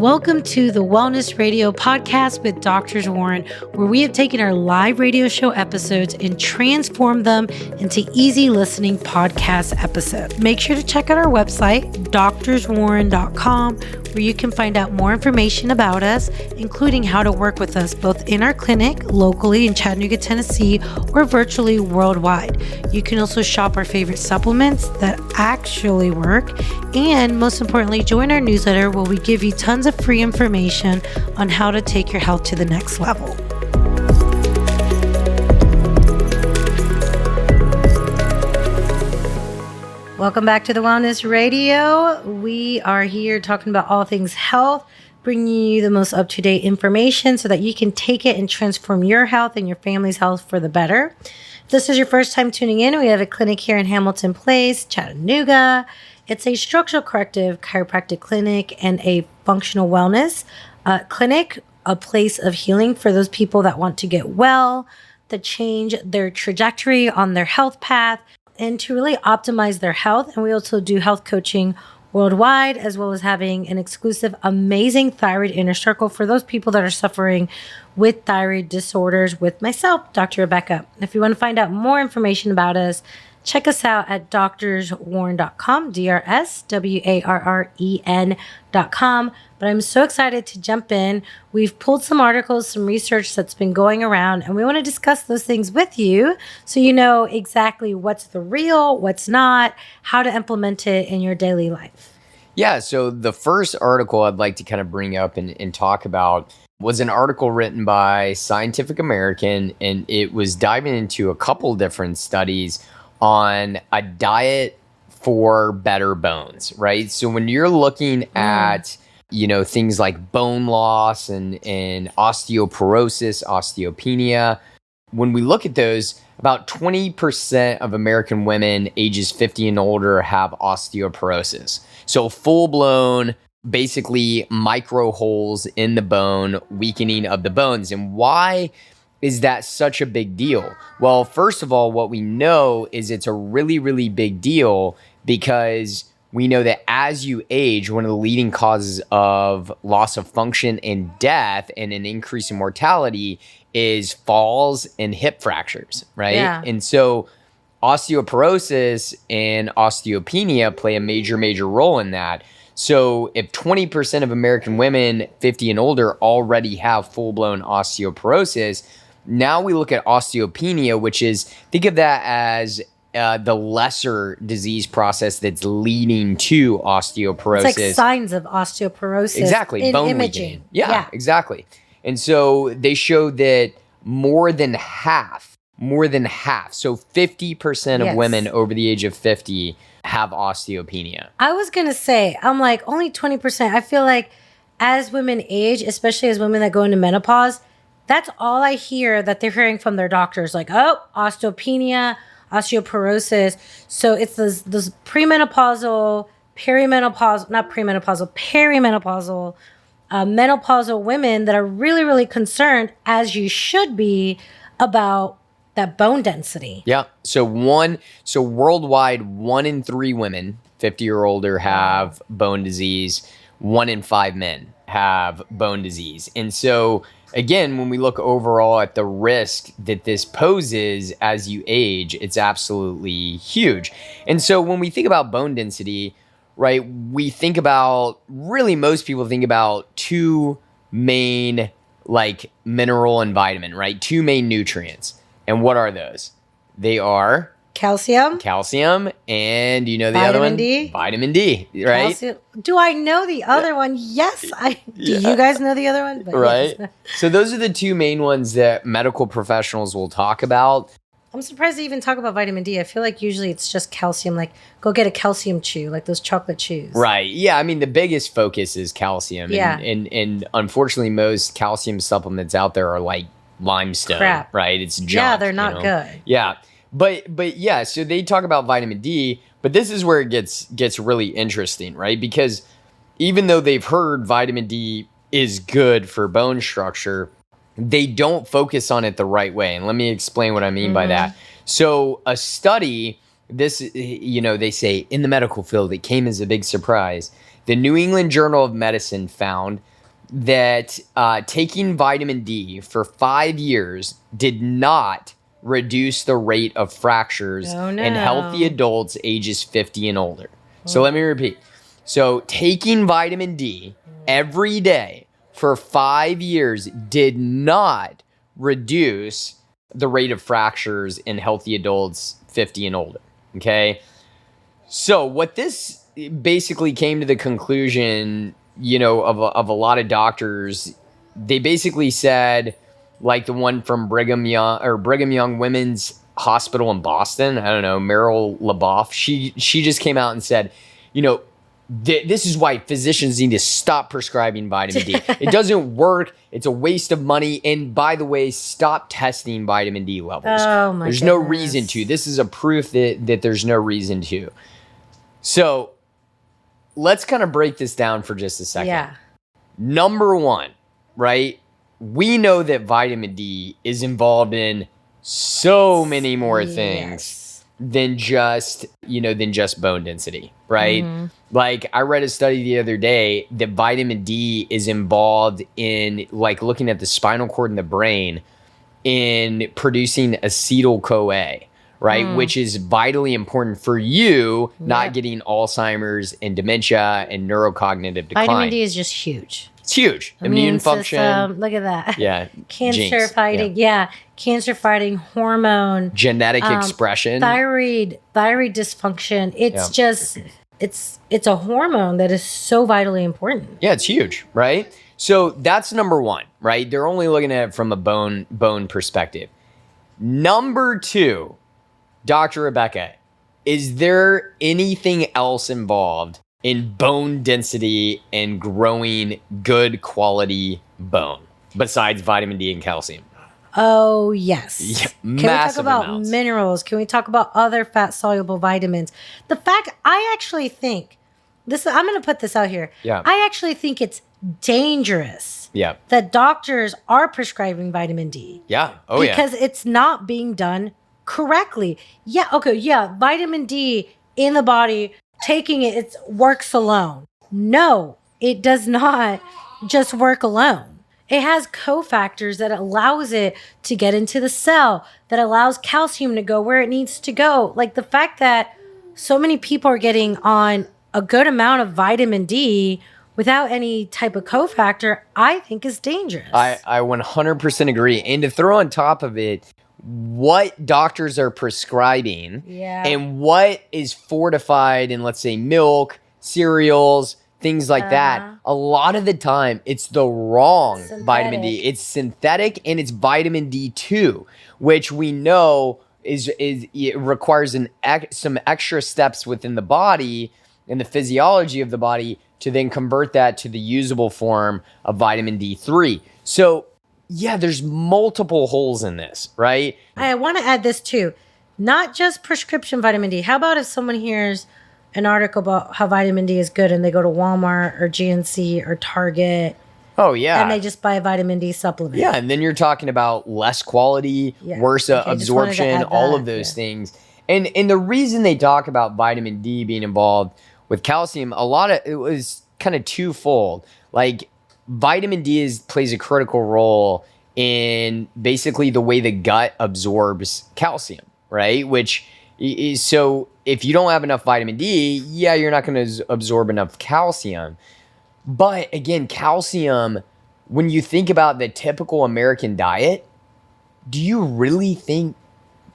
Welcome to the Wellness Radio podcast with Drs. Warren, where we have taken our live radio show episodes and transformed them into easy listening podcast episodes. Make sure to check out our website, drswarren.com, where you can find out more information about us, including how to work with us both in our clinic locally in Chattanooga, Tennessee, or virtually worldwide. You can also shop our favorite supplements that actually work, and most importantly, join our newsletter where we give you tons of free information on how to take your health to the next level. Welcome back to the Wellness Radio. We are here talking about all things health, bringing you the most up-to-date information so that you can take it and transform your health and your family's health for the better. If this is your first time tuning in, we have a clinic here in Hamilton Place, Chattanooga. It's a structural corrective chiropractic clinic and a functional wellness clinic, a place of healing for those people that want to get well, to change their trajectory on their health path, and to really optimize their health. And we also do health coaching worldwide, as well as having an exclusive, amazing thyroid inner circle for those people that are suffering with thyroid disorders with myself, Dr. Rebecca. If you want to find out more information about us, check us out at drswarren.com, drswarren.com. But I'm so excited to jump in. We've pulled some articles, some research that's been going around, and we want to discuss those things with you so you know exactly what's the real, what's not, how to implement it in your daily life. Yeah, so the first article I'd like to kind of bring up and talk about was an article written by Scientific American, and it was diving into a couple different studies on a diet for better bones, right? So when you're looking at, things like bone loss and osteoporosis, osteopenia, when we look at those, about 20% of American women ages 50 and older have osteoporosis. So full-blown, basically micro holes in the bone, weakening of the bones. And why is that such a big deal? Well, first of all, what we know is it's a really, really big deal because we know that as you age, one of the leading causes of loss of function and death and an increase in mortality is falls and hip fractures, right? Yeah. And so osteoporosis and osteopenia play a major, major role in that. So if 20% of American women 50 and older already have full-blown osteoporosis, now we look at osteopenia, which is, think of that as the lesser disease process that's leading to osteoporosis. It's like signs of osteoporosis. Exactly. In bone imaging. weakening. Yeah, exactly. And so they showed that more than half, so 50% of women over the age of 50 have osteopenia. I was going to say, I'm like, only 20%. I feel like as women age, especially as women that go into menopause, that's all I hear that they're hearing from their doctors. Like, oh, osteopenia, osteoporosis. So it's those premenopausal, menopausal, menopausal women that are really, really concerned, as you should be, about that bone density. Yeah. So worldwide, 1 in 3 women 50 or older have bone disease. 1 in 5 men have bone disease. And so again, when we look overall at the risk that this poses as you age, it's absolutely huge. And so when we think about bone density, right, we think about, really most people think about 2 main, like mineral and vitamin, right? 2 main nutrients. And what are those? They are calcium, and you know the other one? Vitamin D, right? Calcium. Do I know the other one? Yes, I do. You guys know the other one? But right. Yes. So those are the 2 main ones that medical professionals will talk about. I'm surprised they even talk about vitamin D. I feel like usually it's just calcium, like go get a calcium chew, like those chocolate chews. Right. Yeah. I mean, the biggest focus is calcium. Yeah. And unfortunately, most calcium supplements out there are like limestone, crap. Right? It's junk. Yeah, they're not good. Yeah. But yeah, so they talk about vitamin D, but this is where it gets really interesting, right? Because even though they've heard vitamin D is good for bone structure, they don't focus on it the right way. And let me explain what I mean by that. So a study, they say in the medical field, it came as a big surprise. The New England Journal of Medicine found that taking vitamin D for 5 years did not reduce the rate of fractures in healthy adults ages 50 and older. So let me repeat. So taking vitamin D every day for 5 years did not reduce the rate of fractures in healthy adults 50 and older. Okay. So what this basically came to the conclusion, of a lot of doctors, they basically said, like the one from Brigham Young Women's Hospital in Boston, I don't know, Meryl LaBeouf, she just came out and said, this is why physicians need to stop prescribing vitamin D. It doesn't work. It's a waste of money. And by the way, stop testing vitamin D levels. Oh my There's goodness. no reason to. This is a proof that there's no reason to. So let's kind of break this down for just a second. Yeah. Number one, right? We know that vitamin D is involved in so many more things than just bone density, right? Mm-hmm. Like I read a study the other day that vitamin D is involved in, like, looking at the spinal cord and the brain in producing acetyl-CoA, right? Which is vitally important for you not getting Alzheimer's and dementia and neurocognitive decline. Vitamin D is just huge. It's huge. Immune function. System, look at that. Yeah. Cancer fighting. Yeah. Cancer fighting hormone. Genetic expression. Thyroid dysfunction. It's just, it's a hormone that is so vitally important. Yeah, it's huge, right? So that's number one, right? They're only looking at it from a bone perspective. Number two, Dr. Rebecca, is there anything else involved in bone density and growing good quality bone besides vitamin D and calcium? Oh, yes. Yeah, Can we talk about amounts. minerals? Can we talk about other fat-soluble vitamins? The fact, I actually think, I'm going to put this out here. Yeah. I actually think it's dangerous Yeah. that doctors are prescribing vitamin D. Yeah. Oh, because it's not being done correctly. Yeah. Okay. Yeah. Vitamin D in the body, taking it works alone. No, it does not just work alone. It has cofactors that allows it to get into the cell, that allows calcium to go where it needs to go. Like the fact that so many people are getting on a good amount of vitamin D without any type of cofactor, I think is dangerous. I 100% agree. And to throw on top of it, what doctors are prescribing and what is fortified in, let's say, milk, cereals, things like that. A lot of the time, it's the wrong vitamin D. It's synthetic and it's vitamin D2, which we know it requires some extra steps within the body and the physiology of the body to then convert that to the usable form of vitamin D3. So yeah, there's multiple holes in this, right? I want to add this too. Not just prescription vitamin D. How about if someone hears an article about how vitamin D is good and they go to Walmart or GNC or Target? Oh, yeah. And they just buy a vitamin D supplement. Yeah, and then you're talking about less quality, worse absorption, all of those things. And the reason they talk about vitamin D being involved with calcium, it was kind of twofold. Like, vitamin D plays a critical role in basically the way the gut absorbs calcium, right? Which is, so if you don't have enough vitamin D, you're not going to absorb enough calcium. But again, calcium, when you think about the typical American diet, do you really think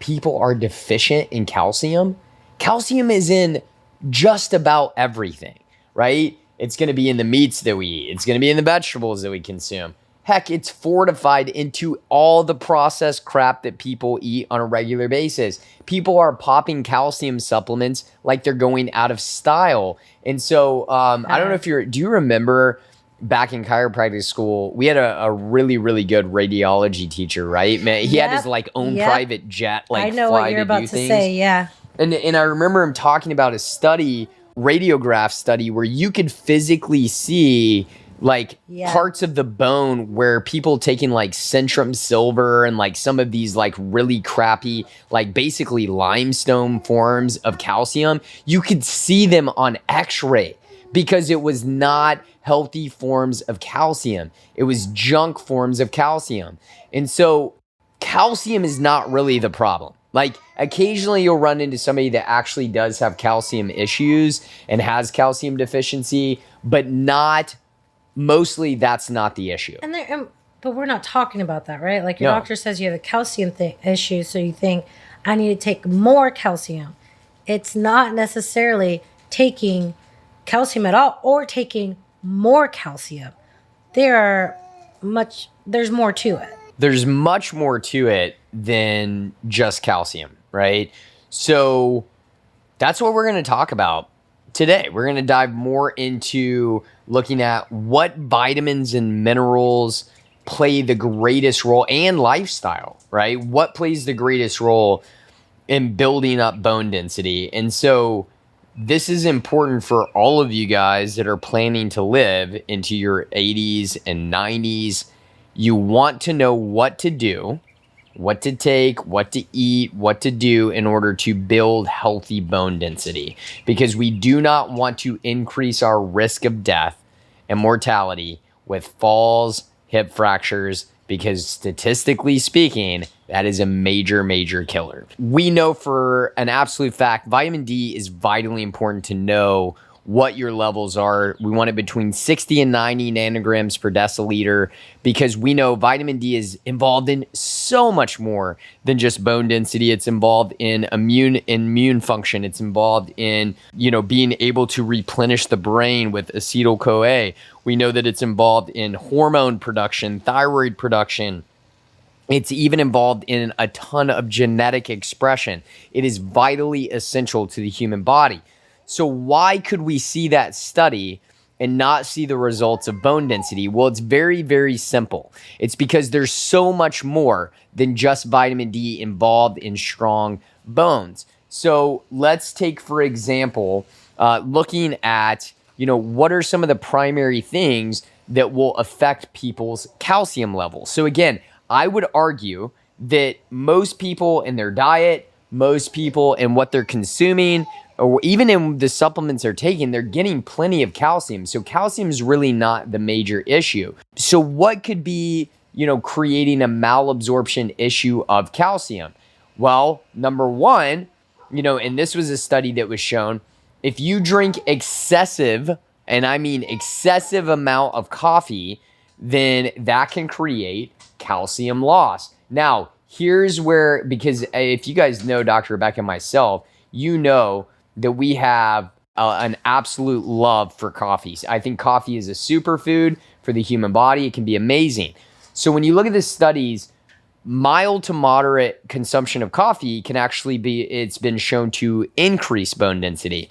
people are deficient in calcium? Calcium is in just about everything, right? It's going to be in the meats that we eat. It's going to be in the vegetables that we consume. Heck, it's fortified into all the processed crap that people eat on a regular basis. People are popping calcium supplements like they're going out of style. And so I don't know do you remember back in chiropractic school, we had a really, really good radiology teacher, right? Man, he had his own private jet, I know what you're about to say, yeah. And I remember him talking about a radiograph study where you could physically see parts of the bone where people taking Centrum Silver and some of these really crappy, basically limestone forms of calcium, you could see them on x-ray. because it was not healthy forms of calcium. It was junk forms of calcium. And so calcium is not really the problem. Like occasionally you'll run into somebody that actually does have calcium issues and has calcium deficiency, but not mostly that's not the issue. But we're not talking about that, right? Like your No. doctor says you have a calcium issue, so you think I need to take more calcium. It's not necessarily taking calcium at all or taking more calcium. There's more to it. There's much more to it than just calcium, right? So that's what we're going to talk about today. We're going to dive more into looking at what vitamins and minerals play the greatest role, and lifestyle, right? What plays the greatest role in building up bone density. And so this is important for all of you guys that are planning to live into your 80s and 90s. You want to know what to do, what to take, what to eat, what to do in order to build healthy bone density, because we do not want to increase our risk of death and mortality with falls, hip fractures, because statistically speaking, that is a major, major killer. We know for an absolute fact, vitamin D is vitally important to know what your levels are. We want it between 60 and 90 nanograms per deciliter, because we know vitamin D is involved in so much more than just bone density. It's involved in immune function. It's involved in, being able to replenish the brain with acetyl-CoA. We know that it's involved in hormone production, thyroid production. It's even involved in a ton of genetic expression. It is vitally essential to the human body. So why could we see that study and not see the results of bone density? Well, it's very, very simple. It's because there's so much more than just vitamin D involved in strong bones. So let's take, for example, looking at, what are some of the primary things that will affect people's calcium levels? So again, I would argue that most people in their diet, most people in what they're consuming, or even in the supplements they're taking, they're getting plenty of calcium. So calcium is really not the major issue. So what could be, creating a malabsorption issue of calcium? Well, number one, and this was a study that was shown, if you drink excessive, and I mean excessive amount of coffee, then that can create calcium loss. Now, here's where, because if you guys know Dr. Rebecca and myself, you know that we have an absolute love for coffee. I think coffee is a superfood for the human body. It can be amazing. So when you look at the studies, mild to moderate consumption of coffee can actually it's been shown to increase bone density.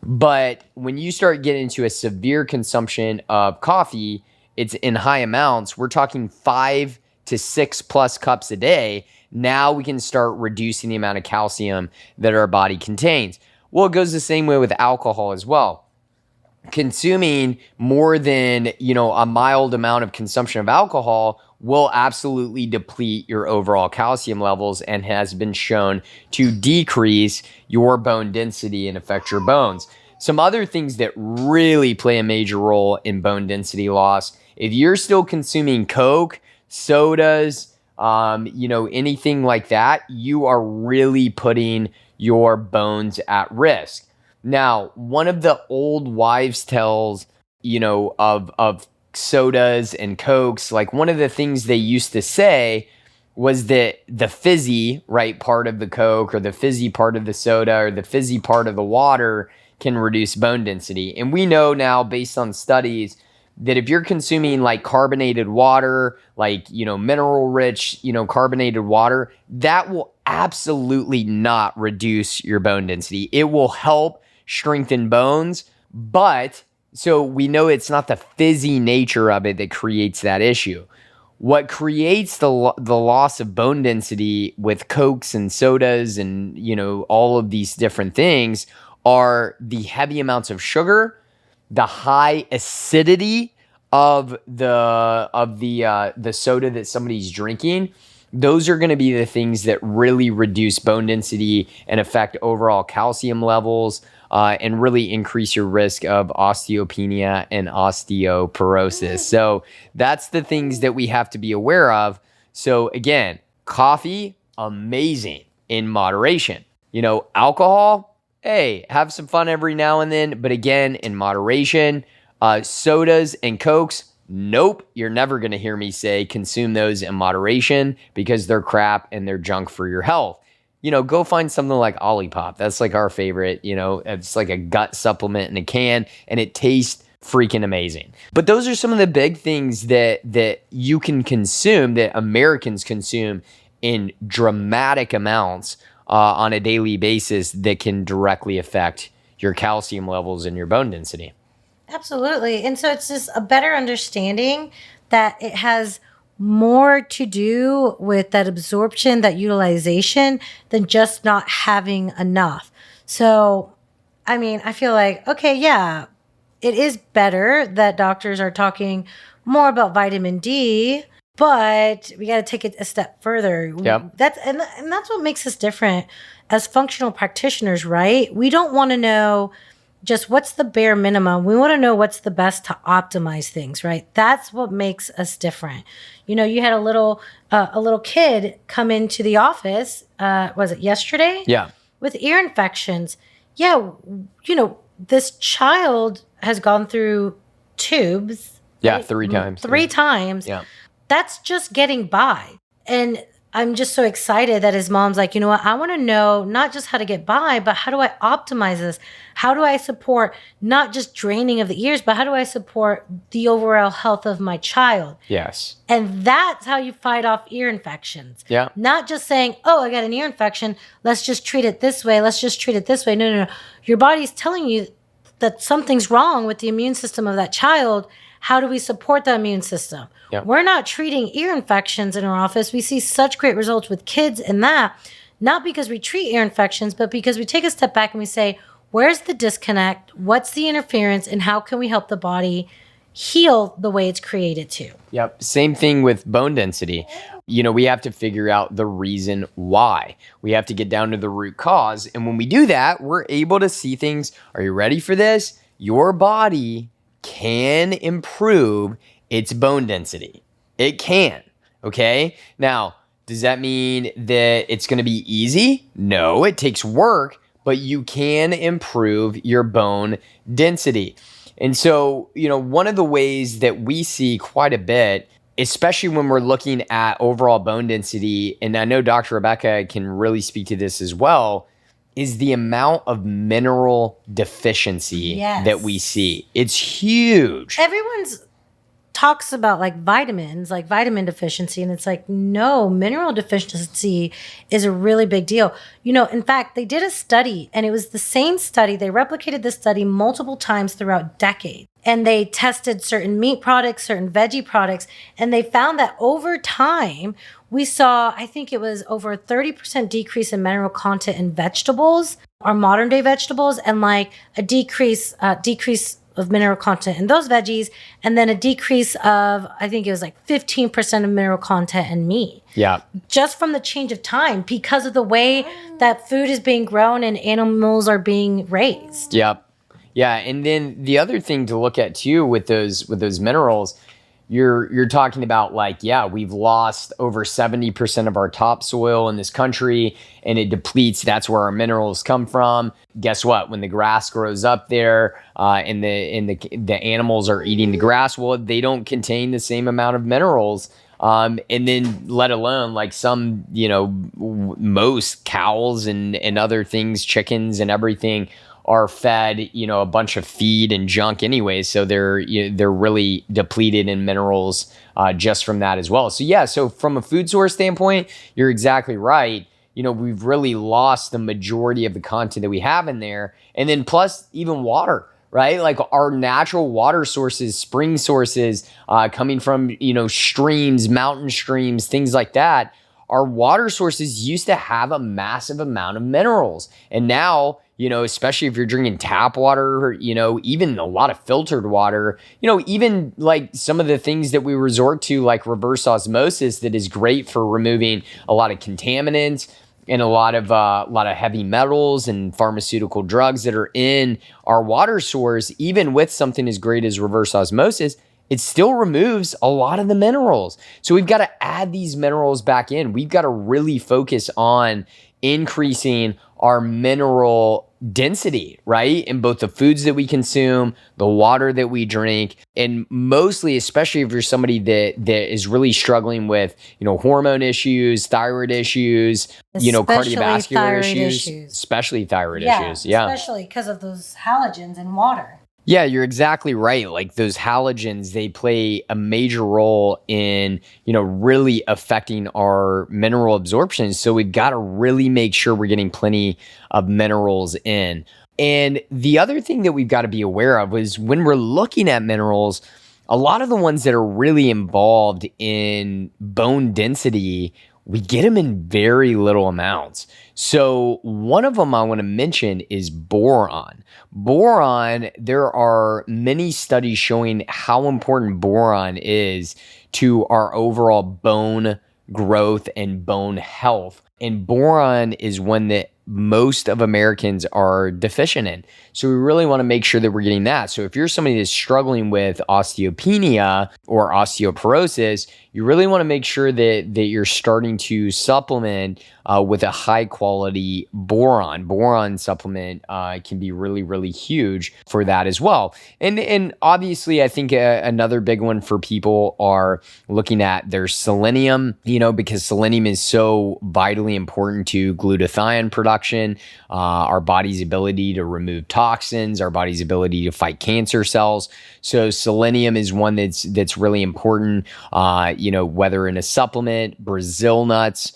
But when you start getting into a severe consumption of coffee, it's in high amounts. We're talking 5 to 6 plus cups a day. Now we can start reducing the amount of calcium that our body contains. Well, it goes the same way with alcohol as well. Consuming more than, a mild amount of consumption of alcohol will absolutely deplete your overall calcium levels and has been shown to decrease your bone density and affect your bones. Some other things that really play a major role in bone density loss, if you're still consuming Coke, sodas, anything like that, you are really putting your bones at risk. Now, one of the old wives' tales, of sodas and Cokes, like one of the things they used to say was that the fizzy, right, part of the Coke or the fizzy part of the soda or the fizzy part of the water can reduce bone density. And we know now, based on studies, that if you're consuming like carbonated water, like, mineral rich, carbonated water, that will absolutely not reduce your bone density. It will help strengthen bones, but so we know it's not the fizzy nature of it that creates that issue. What creates the loss of bone density with Cokes and sodas and, all of these different things are the heavy amounts of sugar, the high acidity of the soda that somebody's drinking, those are going to be the things that really reduce bone density and affect overall calcium levels, and really increase your risk of osteopenia and osteoporosis. So that's the things that we have to be aware of. So again, coffee, amazing in moderation. Alcohol, hey, have some fun every now and then, but again, in moderation. Sodas and Cokes, nope, you're never going to hear me say consume those in moderation because they're crap and they're junk for your health. Go find something like Olipop. That's like our favorite. It's like a gut supplement in a can, and it tastes freaking amazing. But those are some of the big things that you can consume, that Americans consume in dramatic amounts on a daily basis, that can directly affect your calcium levels and your bone density. Absolutely. And so it's just a better understanding that it has more to do with that absorption, that utilization, than just not having enough. So, I feel like, okay, yeah, it is better that doctors are talking more about vitamin D, but we got to take it a step further. Yep. That's what makes us different as functional practitioners, right? We don't want to know just what's the bare minimum. We want to know what's the best to optimize things, right? That's what makes us different. You had a little kid come into the office, was it yesterday? Yeah. With ear infections. Yeah, this child has gone through tubes. Yeah, right? 3 times. 3 times. Yeah. That's just getting by. And I'm just so excited that his mom's like, you know what? I want to know not just how to get by, but how do I optimize this? How do I support not just draining of the ears, but how do I support the overall health of my child? Yes. And that's how you fight off ear infections. Yeah. Not just saying, oh, I got an ear infection. Let's just treat it this way. Let's just treat it this way. No. Your body's telling you that something's wrong with the immune system of that child. How do we support the immune system? Yep. We're not treating ear infections in our office. We see such great results with kids in that, not because we treat ear infections, but because we take a step back and we say, where's the disconnect? What's the interference? And how can we help the body heal the way it's created to? Yep. Same thing with bone density. We have to figure out the reason why. We have to get down to the root cause. And when we do that, we're able to see things. Are you ready for this? Your body can improve its bone density. It can. Okay. Now, does that mean that it's going to be easy? No, it takes work, but you can improve your bone density. And so, one of the ways that we see quite a bit, especially when we're looking at overall bone density, and I know Dr. Rebecca can really speak to this as well, is the amount of mineral deficiency that we see. It's huge. Everyone's talks about like vitamins, like vitamin deficiency. And it's like, no, mineral deficiency is a really big deal. In fact, they did a study, and it was the same study. They replicated this study multiple times throughout decades. And they tested certain meat products, certain veggie products, and they found that over time, we saw, I think it was over a 30% decrease in mineral content in vegetables, our modern day vegetables, and like a decrease of mineral content in those veggies, and then a decrease of, I think it was like 15% of mineral content in meat. Yeah. Just from the change of time, because of the way that food is being grown and animals are being raised. Yep. Yeah. And then the other thing to look at too with those minerals, you're talking about like, yeah, we've lost over 70% of our topsoil in this country, and it depletes. That's where our minerals come from. Guess what? When the grass grows up there, and the animals are eating the grass, well, they don't contain the same amount of minerals. And then let alone like some, most cows and other things, chickens and everything are fed, a bunch of feed and junk anyway. So they're really depleted in minerals just from that as well. So yeah, so from a food source standpoint, you're exactly right. We've really lost the majority of the content that we have in there. And then plus even water, right? Like our natural water sources, spring sources, coming from, streams, mountain streams, things like that, our water sources used to have a massive amount of minerals. And now, especially if you're drinking tap water, even a lot of filtered water, even like some of the things that we resort to, like reverse osmosis, that is great for removing a lot of contaminants and a lot of heavy metals and pharmaceutical drugs that are in our water source. Even with something as great as reverse osmosis, it still removes a lot of the minerals. So we've got to add these minerals back in. We've got to really focus on increasing our mineral density, right? In both the foods that we consume, the water that we drink, and mostly, especially if you're somebody that is really struggling with, hormone issues, thyroid issues, Especially cardiovascular thyroid issues, especially thyroid issues. Yeah. Especially because of those halogens in water. Yeah, you're exactly right. Like those halogens, they play a major role in, really affecting our mineral absorption. So we've got to really make sure we're getting plenty of minerals in. And the other thing that we've got to be aware of is when we're looking at minerals, a lot of the ones that are really involved in bone density, we get them in very little amounts. So one of them I want to mention is boron. Boron, there are many studies showing how important boron is to our overall bone growth and bone health. And boron is one that most of Americans are deficient in. So we really want to make sure that we're getting that. So if you're somebody that's struggling with osteopenia or osteoporosis, you really want to make sure that you're starting to supplement with a high quality boron. Boron supplement can be really, really huge for that as well. And obviously, I think another big one for people are looking at their selenium, because selenium is so vitally important to glutathione production, our body's ability to remove toxins, our body's ability to fight cancer cells. So selenium is one that's really important. Whether in a supplement, Brazil nuts,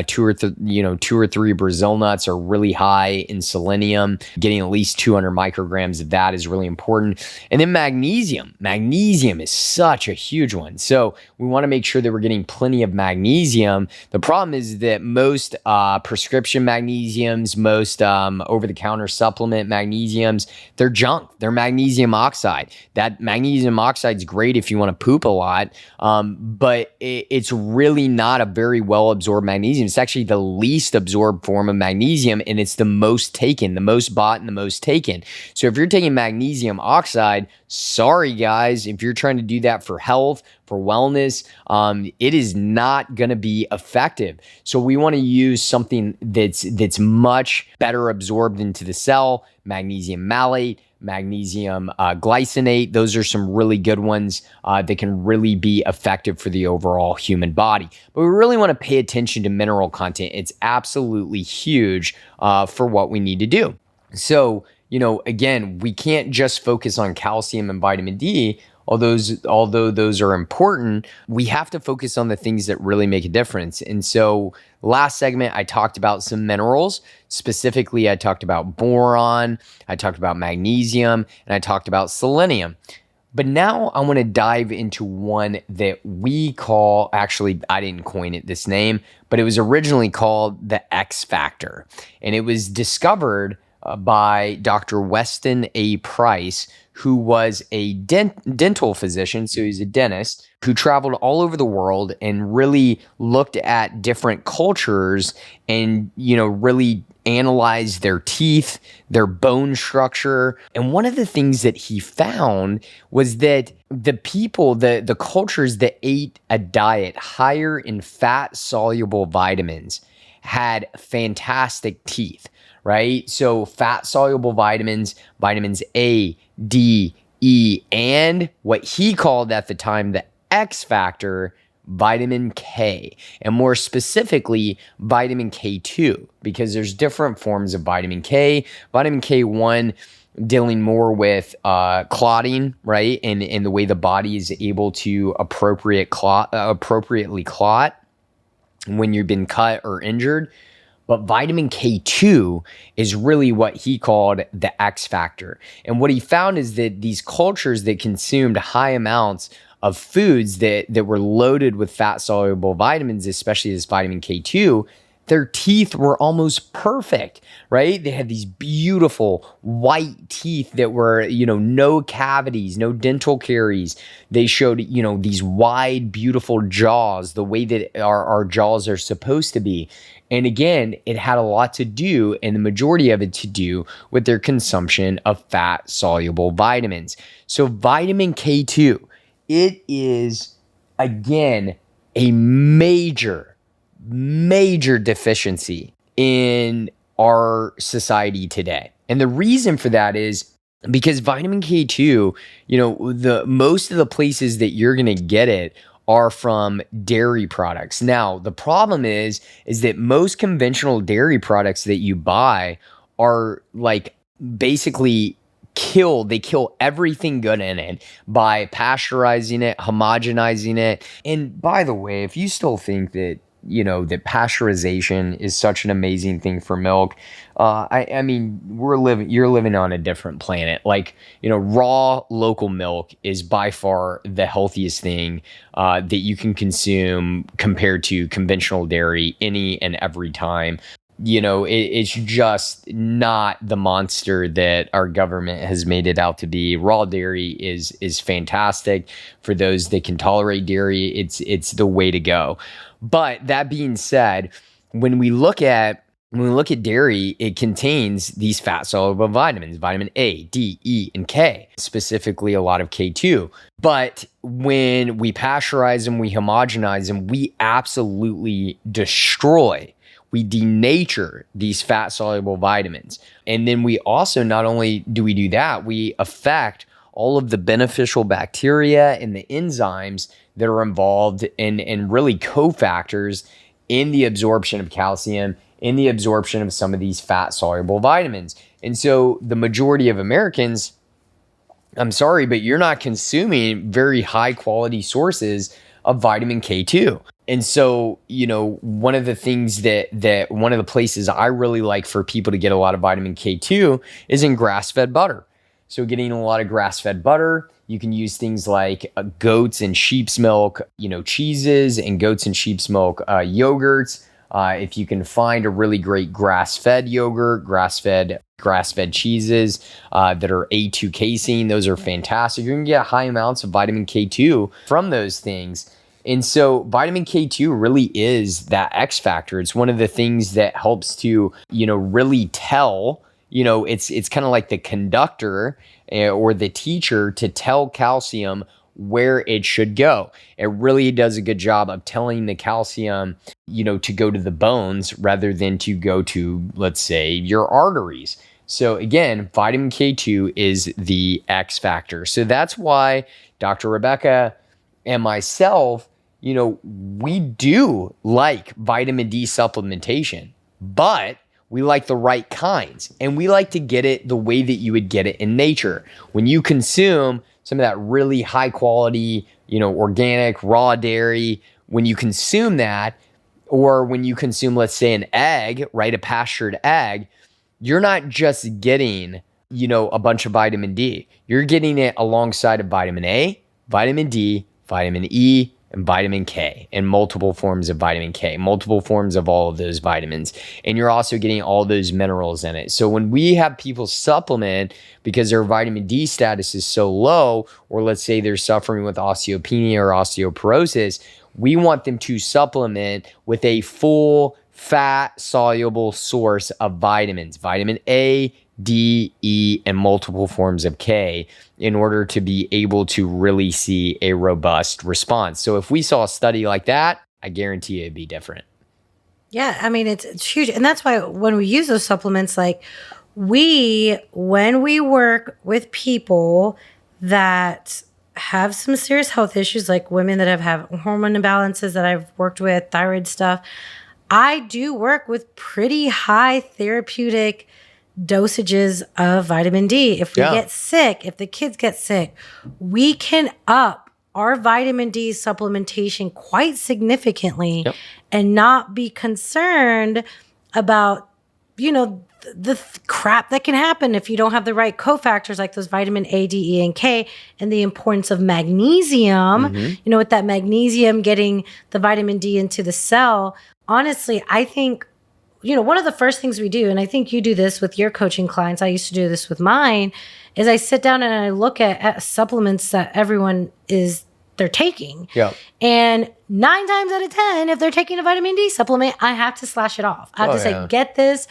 two or three Brazil nuts are really high in selenium. Getting at least 200 micrograms of that is really important. And then magnesium. Magnesium is such a huge one. So we want to make sure that we're getting plenty of magnesium. The problem is that most prescription magnesiums, most over-the-counter supplement magnesiums, they're junk. They're magnesium oxide. That magnesium oxide is great if you want to poop a lot, but it's really not a very well-absorbed magnesium. It's actually the least absorbed form of magnesium, and it's the most taken, the most bought and the most taken. So if you're taking magnesium oxide, sorry guys, if you're trying to do that for health, for wellness, it is not going to be effective. So we want to use something that's much better absorbed into the cell. Magnesium malate, magnesium glycinate. Those are some really good ones that can really be effective for the overall human body. But we really want to pay attention to mineral content. It's absolutely huge for what we need to do. So, again, we can't just focus on calcium and vitamin D. Although those are important, we have to focus on the things that really make a difference. And so last segment, I talked about some minerals. Specifically, I talked about boron, I talked about magnesium, and I talked about selenium. But now I want to dive into one that we call, actually, I didn't coin it this name, but it was originally called the X factor. And it was discovered by Dr. Weston A. Price, who was a dental physician, so he's a dentist, who traveled all over the world and really looked at different cultures and, really analyzed their teeth, their bone structure. And one of the things that he found was that the people, the cultures that ate a diet higher in fat-soluble vitamins had fantastic teeth. Right? So fat-soluble vitamins, vitamins A, D, E, and what he called at the time the X factor, vitamin K, and more specifically, vitamin K2, because there's different forms of vitamin K. Vitamin K1 dealing more with clotting, right? And the way the body is able to appropriately clot when you've been cut or injured. But vitamin K2 is really what he called the X factor. And what he found is that these cultures that consumed high amounts of foods that were loaded with fat-soluble vitamins, especially this vitamin K2, their teeth were almost perfect, right? They had these beautiful white teeth that were, no cavities, no dental caries. They showed, these wide, beautiful jaws, the way that our jaws are supposed to be. And again, it had a lot to do, and the majority of it to do with their consumption of fat-soluble vitamins. So vitamin K2, it is, again, a major deficiency in our society today. And the reason for that is because vitamin K2, the most of the places that you're going to get it are from dairy products. Now, the problem is that most conventional dairy products that you buy are like basically they kill everything good in it by pasteurizing it, homogenizing it. And by the way, if you still think that that pasteurization is such an amazing thing for milk, I mean, you're living on a different planet. Like, raw local milk is by far the healthiest thing that you can consume compared to conventional dairy any and every time. It's just not the monster that our government has made it out to be. Raw dairy is fantastic for those that can tolerate dairy. It's the way to go. But that being said, when we look at dairy, it contains these fat-soluble vitamins, vitamin A, D, E, and K, specifically a lot of K2. But when we pasteurize them, we homogenize them, we absolutely we denature these fat-soluble vitamins. And then we also, not only do we do that, we affect all of the beneficial bacteria and the enzymes that are involved and really cofactors in the absorption of calcium, in the absorption of some of these fat-soluble vitamins. And so the majority of Americans, I'm sorry, but you're not consuming very high-quality sources of vitamin K2. And so, one of the things that one of the places I really like for people to get a lot of vitamin K2 is in grass-fed butter. So getting a lot of grass-fed butter, you can use things like goats and sheep's milk, cheeses and goats and sheep's milk yogurts. If you can find a really great grass-fed yogurt, grass-fed cheeses that are A2 casein, those are fantastic. You're going to get high amounts of vitamin K2 from those things. And so vitamin K2 really is that X factor. It's one of the things that helps to, really tell, it's kind of like the conductor or the teacher to tell calcium where it should go. It really does a good job of telling the calcium, to go to the bones rather than to go to, let's say, your arteries. So again, vitamin K2 is the X factor. So that's why Dr. Rebecca and myself, we do like vitamin D supplementation, but we like the right kinds, and we like to get it the way that you would get it in nature. When you consume some of that really high quality, organic, raw dairy, when you consume that, or when you consume, let's say, an egg, right, a pastured egg, you're not just getting, a bunch of vitamin D. You're getting it alongside of vitamin A, vitamin D, vitamin E, and vitamin K, and multiple forms of vitamin K, multiple forms of all of those vitamins. And you're also getting all those minerals in it. So when we have people supplement because their vitamin D status is so low, or let's say they're suffering with osteopenia or osteoporosis, we want them to supplement with a full fat-soluble source of vitamins, vitamin A, D, E, and multiple forms of K, in order to be able to really see a robust response. So if we saw a study like that, I guarantee it'd be different. Yeah, I mean, it's huge. And that's why when we use those supplements, like when we work with people that have some serious health issues, like women that have hormone imbalances that I've worked with, thyroid stuff, I do work with pretty high therapeutic dosages of vitamin D. If we get sick, if the kids get sick, we can up our vitamin D supplementation quite significantly and not be concerned about, the crap that can happen if you don't have the right cofactors like those vitamin A, D, E, and K, and the importance of magnesium, with that magnesium getting the vitamin D into the cell. Honestly, I think, one of the first things we do, and I think you do this with your coaching clients, I used to do this with mine, is I sit down and I look at supplements that they're taking. Yeah. And 9 times out of 10, if they're taking a vitamin D supplement, I have to slash it off. I have to say, get this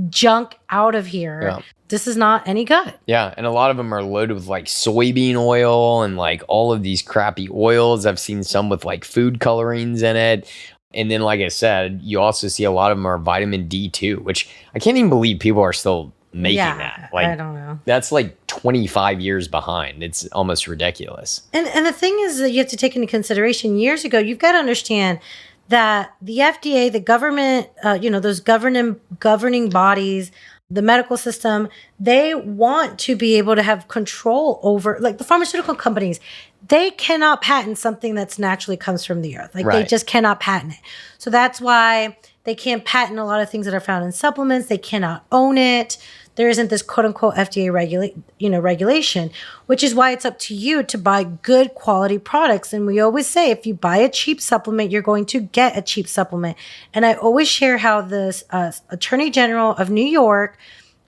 junk out of here. Yeah. This is not any good. Yeah. And a lot of them are loaded with like soybean oil and like all of these crappy oils. I've seen some with like food colorings in it. And then, like I said, you also see a lot of them are vitamin D too, which I can't even believe people are still making that. Like, I don't know. That's like 25 years behind. It's almost ridiculous. And the thing is that you have to take into consideration, years ago, you've got to understand that the FDA, the government, those governing bodies, the medical system, they want to be able to have control over, like the pharmaceutical companies, they cannot patent something that's naturally comes from the earth. Like They just cannot patent it. So that's why they can't patent a lot of things that are found in supplements. They cannot own it. There isn't this quote unquote FDA regulation, which is why it's up to you to buy good quality products. And we always say, if you buy a cheap supplement, you're going to get a cheap supplement. And I always share how this Attorney General of New York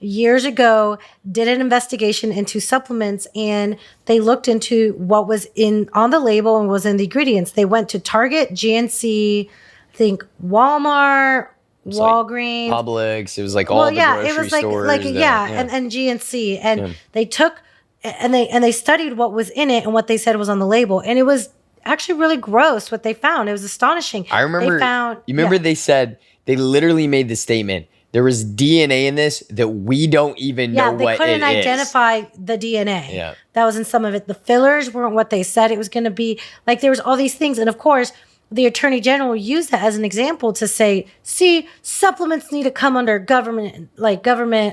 years ago did an investigation into supplements, and they looked into what was on the label and was in the ingredients. They went to Target, GNC, I think Walmart, Walgreens, like Publix. It was like all the grocery stores. And GNC, and they took and they studied what was in it and what they said was on the label, and it was actually really gross what they found. It was astonishing. I remember they said, they literally made the statement, there was DNA in this that we don't even know what it is. They couldn't identify the DNA that was in some of it. The fillers weren't what they said it was going to be. Like, there was all these things. And of course, the Attorney General used that as an example to say, see, supplements need to come under government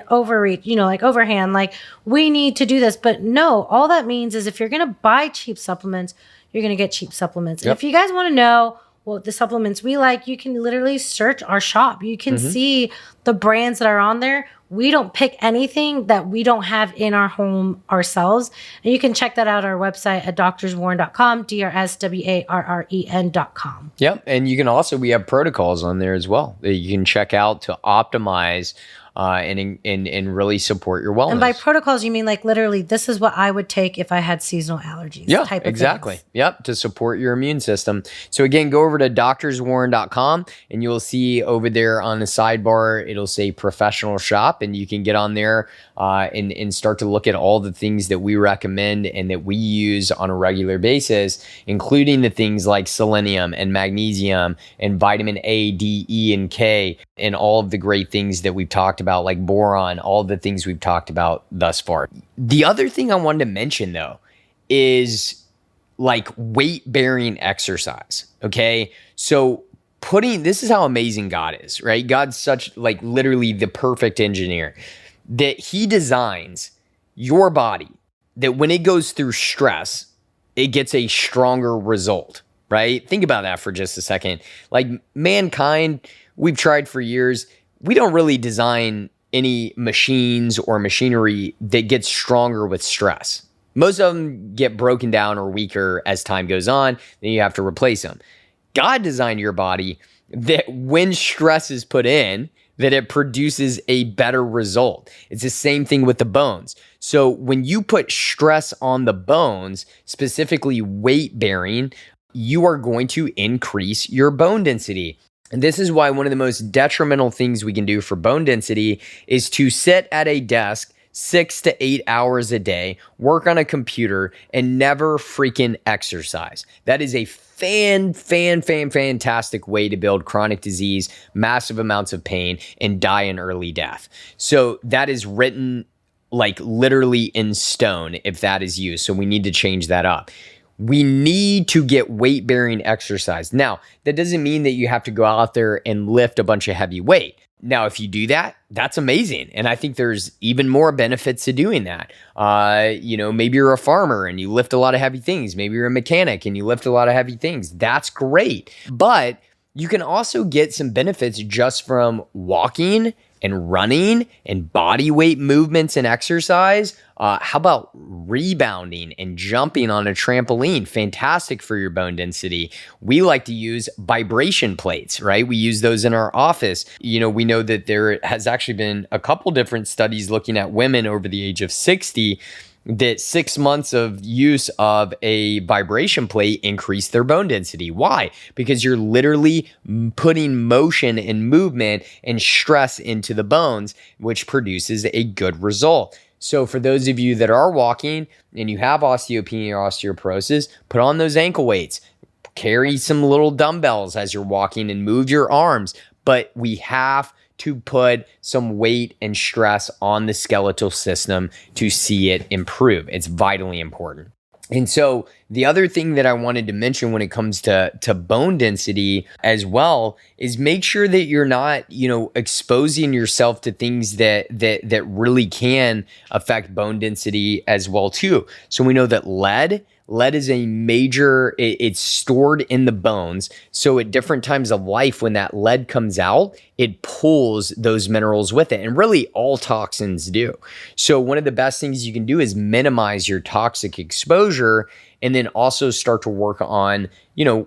overreach, like overhand, like we need to do this. But no, all that means is if you're going to buy cheap supplements, you're going to get cheap supplements. And if you guys want to know what the supplements we like, you can literally search our shop. You can see the brands that are on there. We don't pick anything that we don't have in our home ourselves. And you can check that out on our website at drswarren.com, DRSWARREN.com. Yep. And you can also, we have protocols on there as well that you can check out to optimize and really support your wellness. And by protocols, you mean like literally, this is what I would take if I had seasonal allergies. Yeah, type of exactly. things. Yep, to support your immune system. So again, go over to drswarren.com and you'll see over there on the sidebar, it'll say professional shop, and you can get on there and start to look at all the things that we recommend and that we use on a regular basis, including the things like selenium and magnesium and vitamin A, D, E, and K, and all of the great things that we've talked about, like boron, all the things we've talked about thus far. The other thing I wanted to mention though is like weight bearing exercise. Okay. So this is how amazing God is, right? God's such like literally the perfect engineer that he designs your body that when it goes through stress, it gets a stronger result, right? Think about that for just a second. Like mankind, we've tried for years. We don't really design any machines or machinery that gets stronger with stress. Most of them get broken down or weaker as time goes on, then you have to replace them. God designed your body that when stress is put in, that it produces a better result. It's the same thing with the bones. So when you put stress on the bones, specifically weight bearing, you are going to increase your bone density. And this is why one of the most detrimental things we can do for bone density is to sit at a desk 6 to 8 hours a day, work on a computer, and never freaking exercise. That is a fantastic way to build chronic disease, massive amounts of pain, and die an early death. So that is written like literally in stone if that is used. So we need to change that up. We need to get weight-bearing exercise. Now, that doesn't mean that you have to go out there and lift a bunch of heavy weight. Now, if you do that, that's amazing. And I think there's even more benefits to doing that. Maybe you're a farmer and you lift a lot of heavy things. Maybe you're a mechanic and you lift a lot of heavy things. That's great. But you can also get some benefits just from walking and running and body weight movements and exercise. How about rebounding and jumping on a trampoline? Fantastic for your bone density. We like to use vibration plates, right? We use those in our office. We know that there has actually been a couple different studies looking at women over the age of 60 that 6 months of use of a vibration plate increased their bone density. Why? Because you're literally putting motion and movement and stress into the bones, which produces a good result. So for those of you that are walking and you have osteopenia or osteoporosis, put on those ankle weights, carry some little dumbbells as you're walking and move your arms. But we have to put some weight and stress on the skeletal system to see it improve. It's vitally important. And so the other thing that I wanted to mention when it comes to bone density as well is make sure that you're not, exposing yourself to things that really can affect bone density as well too. So we know that lead is a major, it's stored in the bones. So at different times of life, when that lead comes out, it pulls those minerals with it. And really all toxins do. So one of the best things you can do is minimize your toxic exposure, and then also start to work on,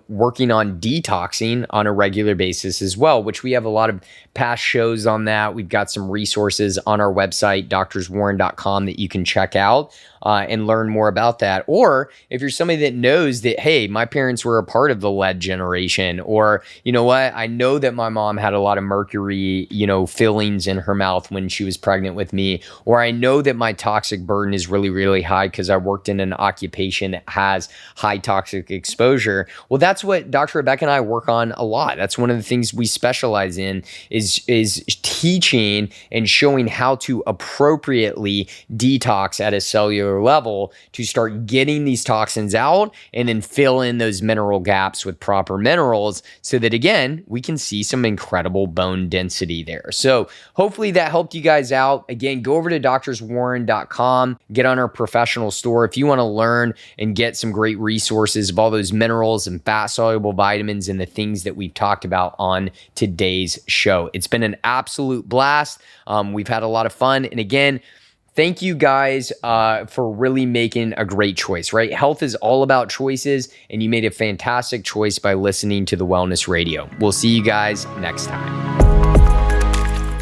working on detoxing on a regular basis as well, which we have a lot of past shows on that. We've got some resources on our website, doctorswarren.com, that you can check out and learn more about that. Or if you're somebody that knows that, hey, my parents were a part of the lead generation, or you know what, I know that my mom had a lot of mercury, fillings in her mouth when she was pregnant with me, or I know that my toxic burden is really, really high because I worked in an occupation that has high toxic exposure. Well, that's what Dr. Rebecca and I work on a lot. That's one of the things we specialize in is teaching and showing how to appropriately detox at a cellular level to start getting these toxins out and then fill in those mineral gaps with proper minerals so that, again, we can see some incredible bone density there. So hopefully that helped you guys out. Again, go over to doctorswarren.com, get on our professional store if you want to learn and get some great resources of all those minerals and fat-soluble vitamins and the things that we've talked about on today's show. It's been an absolute blast. We've had a lot of fun. And again, thank you guys for really making a great choice, right? Health is all about choices, and you made a fantastic choice by listening to the Wellness Radio. We'll see you guys next time.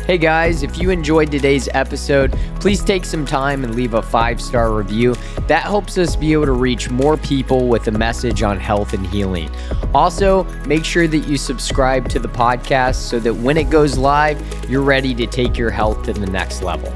Hey guys, if you enjoyed today's episode, please take some time and leave a 5-star review. That helps us be able to reach more people with a message on health and healing. Also, make sure that you subscribe to the podcast so that when it goes live, you're ready to take your health to the next level.